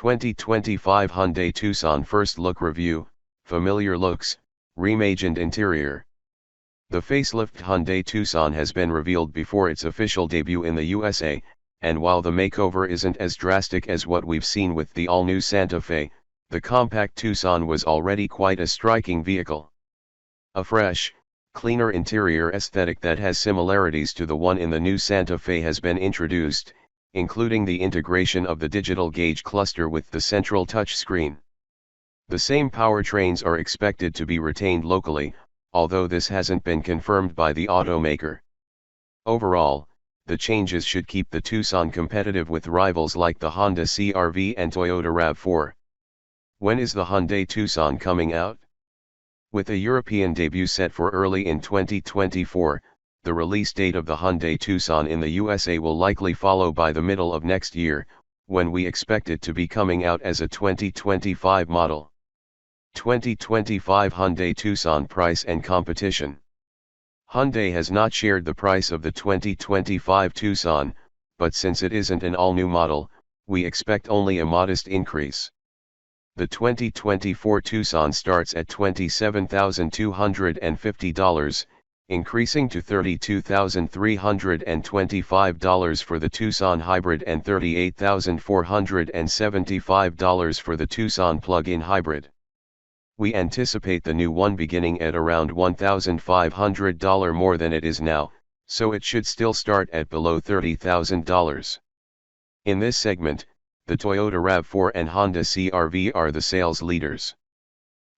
2025 Hyundai Tucson First Look Review, Familiar Looks, Reimagined Interior. The facelift Hyundai Tucson has been revealed before its official debut in the USA, and while the makeover isn't as drastic as what we've seen with the all-new Santa Fe, the compact Tucson was already quite a striking vehicle. A fresh, cleaner interior aesthetic that has similarities to the one in the new Santa Fe has been introduced, including the integration of the digital gauge cluster with the central touchscreen. The same powertrains are expected to be retained locally, although this hasn't been confirmed by the automaker. Overall, the changes should keep the Tucson competitive with rivals like the Honda CR-V and Toyota RAV4. When is the Hyundai Tucson coming out? With a European debut set for early in 2024, the release date of the Hyundai Tucson in the USA will likely follow by the middle of next year, when we expect it to be coming out as a 2025 model. 2025 Hyundai Tucson price and competition. Hyundai has not shared the price of the 2025 Tucson, but since it isn't an all-new model, we expect only a modest increase. The 2024 Tucson starts at $27,250, increasing to $32,325 for the Tucson Hybrid and $38,475 for the Tucson Plug-in Hybrid. We anticipate the new one beginning at around $1,500 more than it is now, so it should still start at below $30,000. In this segment, the Toyota RAV4 and Honda CR-V are the sales leaders.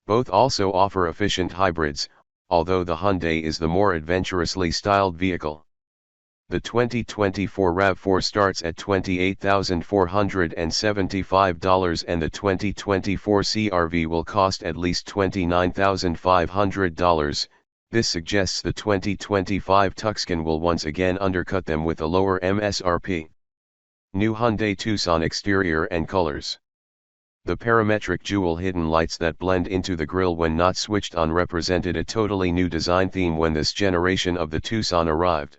Both also offer efficient hybrids, although the Hyundai is the more adventurously styled vehicle. The 2024 RAV4 starts at $28,475 and the 2024 CR-V will cost at least $29,500. This suggests the 2025 Tucson will once again undercut them with a lower MSRP. New Hyundai Tucson exterior and colors. The parametric jewel hidden lights that blend into the grille when not switched on represented a totally new design theme when this generation of the Tucson arrived.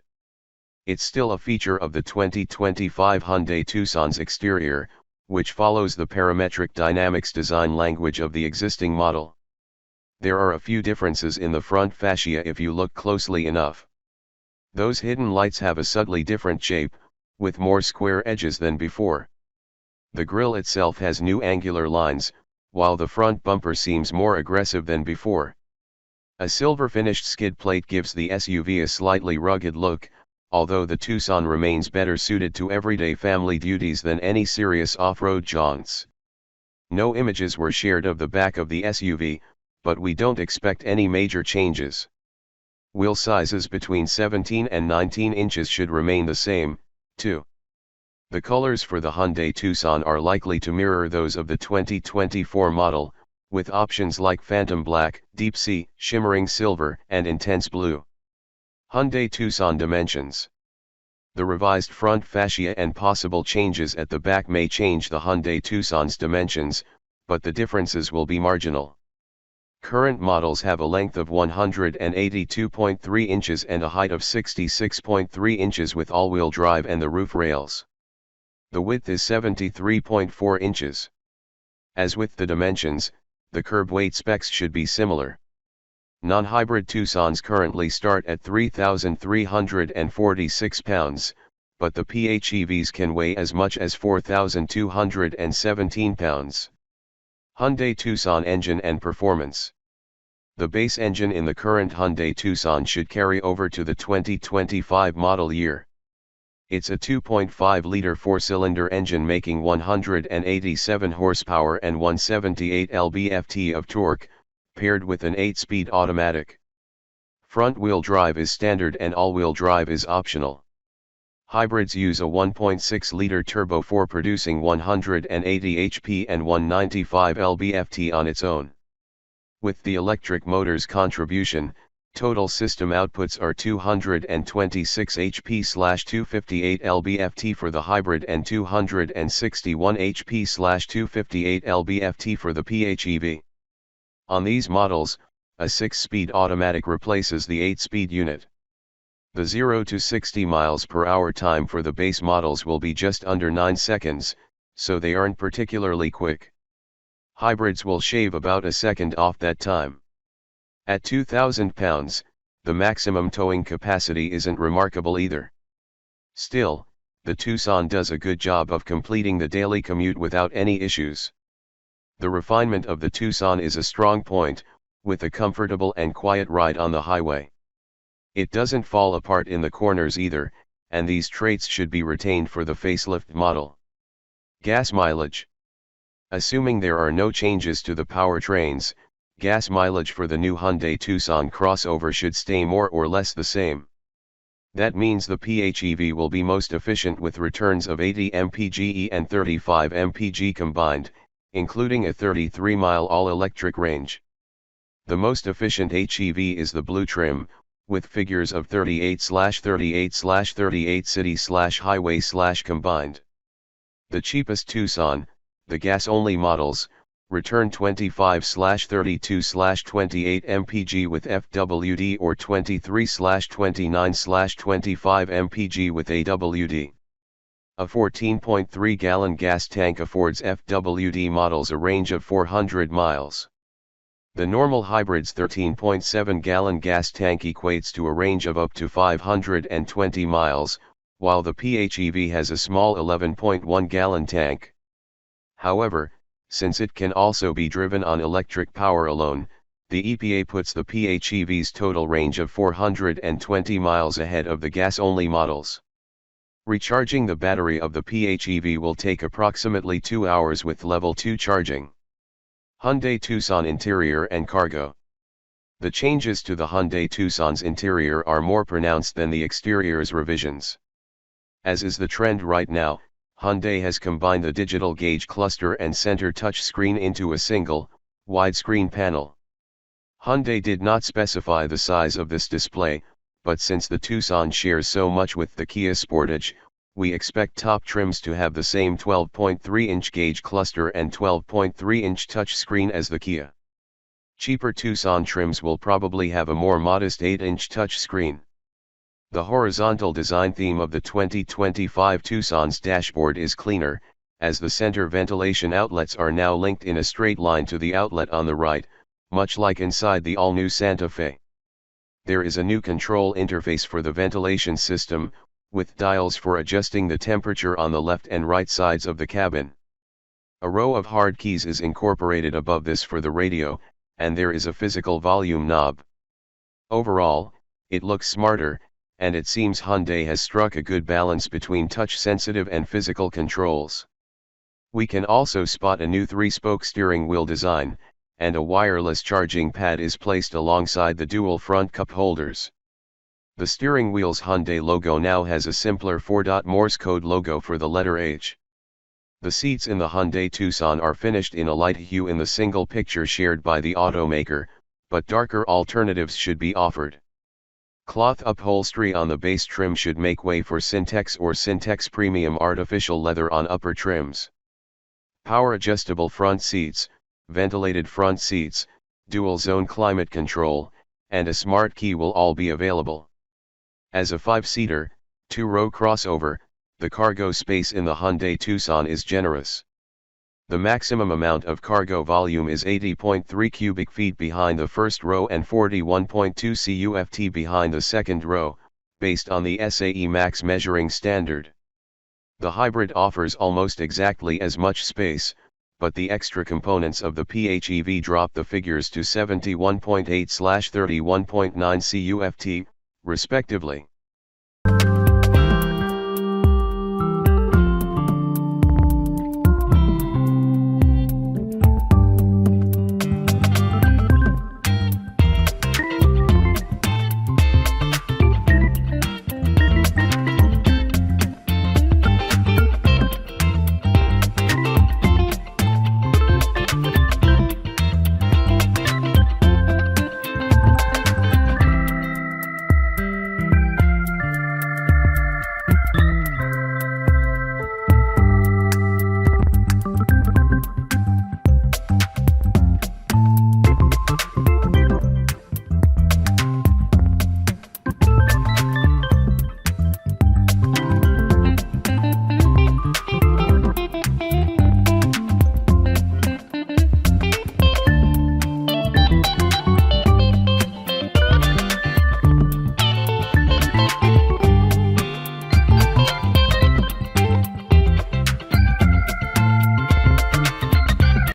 It's still a feature of the 2025 Hyundai Tucson's exterior, which follows the parametric dynamics design language of the existing model. There are a few differences in the front fascia if you look closely enough. Those hidden lights have a subtly different shape, with more square edges than before. The grille itself has new angular lines, while the front bumper seems more aggressive than before. A silver-finished skid plate gives the SUV a slightly rugged look, although the Tucson remains better suited to everyday family duties than any serious off-road jaunts. No images were shared of the back of the SUV, but we don't expect any major changes. Wheel sizes between 17 and 19 inches should remain the same, too. The colors for the Hyundai Tucson are likely to mirror those of the 2024 model, with options like Phantom Black, Deep Sea, Shimmering Silver, and Intense Blue. Hyundai Tucson dimensions. The revised front fascia and possible changes at the back may change the Hyundai Tucson's dimensions, but the differences will be marginal. Current models have a length of 182.3 inches and a height of 66.3 inches with all-wheel drive and the roof rails. The width is 73.4 inches. As with the dimensions, the curb weight specs should be similar. Non-hybrid Tucsons currently start at 3,346 pounds, but the PHEVs can weigh as much as 4,217 pounds. Hyundai Tucson engine and performance. The base engine in the current Hyundai Tucson should carry over to the 2025 model year. It's a 2.5-liter four-cylinder engine making 187 horsepower and 178 lb-ft of torque, paired with an 8-speed automatic. Front-wheel drive is standard and all-wheel drive is optional. Hybrids use a 1.6-liter turbo 4 producing 180 HP and 195 lb-ft on its own. With the electric motor's contribution, total system outputs are 226 HP/258 lb-ft for the hybrid and 261 HP/258 lb-ft for the PHEV. On these models, a 6-speed automatic replaces the 8-speed unit. The 0 to 60 miles per hour time for the base models will be just under 9 seconds, so they aren't particularly quick. Hybrids will shave about a second off that time. At 2,000 pounds, the maximum towing capacity isn't remarkable either. Still, the Tucson does a good job of completing the daily commute without any issues. The refinement of the Tucson is a strong point, with a comfortable and quiet ride on the highway. It doesn't fall apart in the corners either, and these traits should be retained for the facelift model. Gas mileage. Assuming there are no changes to the powertrains, gas mileage for the new Hyundai Tucson crossover should stay more or less the same. That means the PHEV will be most efficient with returns of 80 mpge and 35 mpg combined, including a 33-mile all-electric range. The most efficient HEV is the blue trim, with figures of 38/38/38 city/highway/combined. The cheapest Tucson, the gas-only models, return 25/32/28 mpg with FWD or 23/29/25 mpg with AWD. A 14.3-gallon gas tank affords FWD models a range of 400 miles. The normal hybrid's 13.7-gallon gas tank equates to a range of up to 520 miles, while the PHEV has a small 11.1-gallon tank. However, since it can also be driven on electric power alone, the EPA puts the PHEV's total range of 420 miles ahead of the gas-only models. Recharging the battery of the PHEV will take approximately 2 hours with level 2 charging. Hyundai Tucson interior and cargo. The changes to the Hyundai Tucson's interior are more pronounced than the exterior's revisions. As is the trend right now, Hyundai has combined the digital gauge cluster and center touchscreen into a single, widescreen panel. Hyundai did not specify the size of this display, but since the Tucson shares so much with the Kia Sportage, we expect top trims to have the same 12.3-inch gauge cluster and 12.3-inch touchscreen as the Kia. Cheaper Tucson trims will probably have a more modest 8-inch touchscreen. The horizontal design theme of the 2025 Tucson's dashboard is cleaner, as the center ventilation outlets are now linked in a straight line to the outlet on the right, much like inside the all-new Santa Fe. There is a new control interface for the ventilation system, with dials for adjusting the temperature on the left and right sides of the cabin. A row of hard keys is incorporated above this for the radio, and there is a physical volume knob. Overall, it looks smarter, and it seems Hyundai has struck a good balance between touch-sensitive and physical controls. We can also spot a new 3-spoke steering wheel design, and a wireless charging pad is placed alongside the dual front cup holders. The steering wheel's Hyundai logo now has a simpler 4-dot Morse code logo for the letter H. The seats in the Hyundai Tucson are finished in a light hue in the single picture shared by the automaker, but darker alternatives should be offered. Cloth upholstery on the base trim should make way for Syntex or Syntex Premium artificial leather on upper trims. Power adjustable front seats, ventilated front seats, dual zone climate control, and a smart key will all be available. As a 5-seater, 2-row crossover, the cargo space in the Hyundai Tucson is generous. The maximum amount of cargo volume is 80.3 cubic feet behind the first row and 41.2 CUFT behind the second row, based on the SAE Max measuring standard. The hybrid offers almost exactly as much space, but the extra components of the PHEV drop the figures to 71.8/31.9 CUFT, respectively.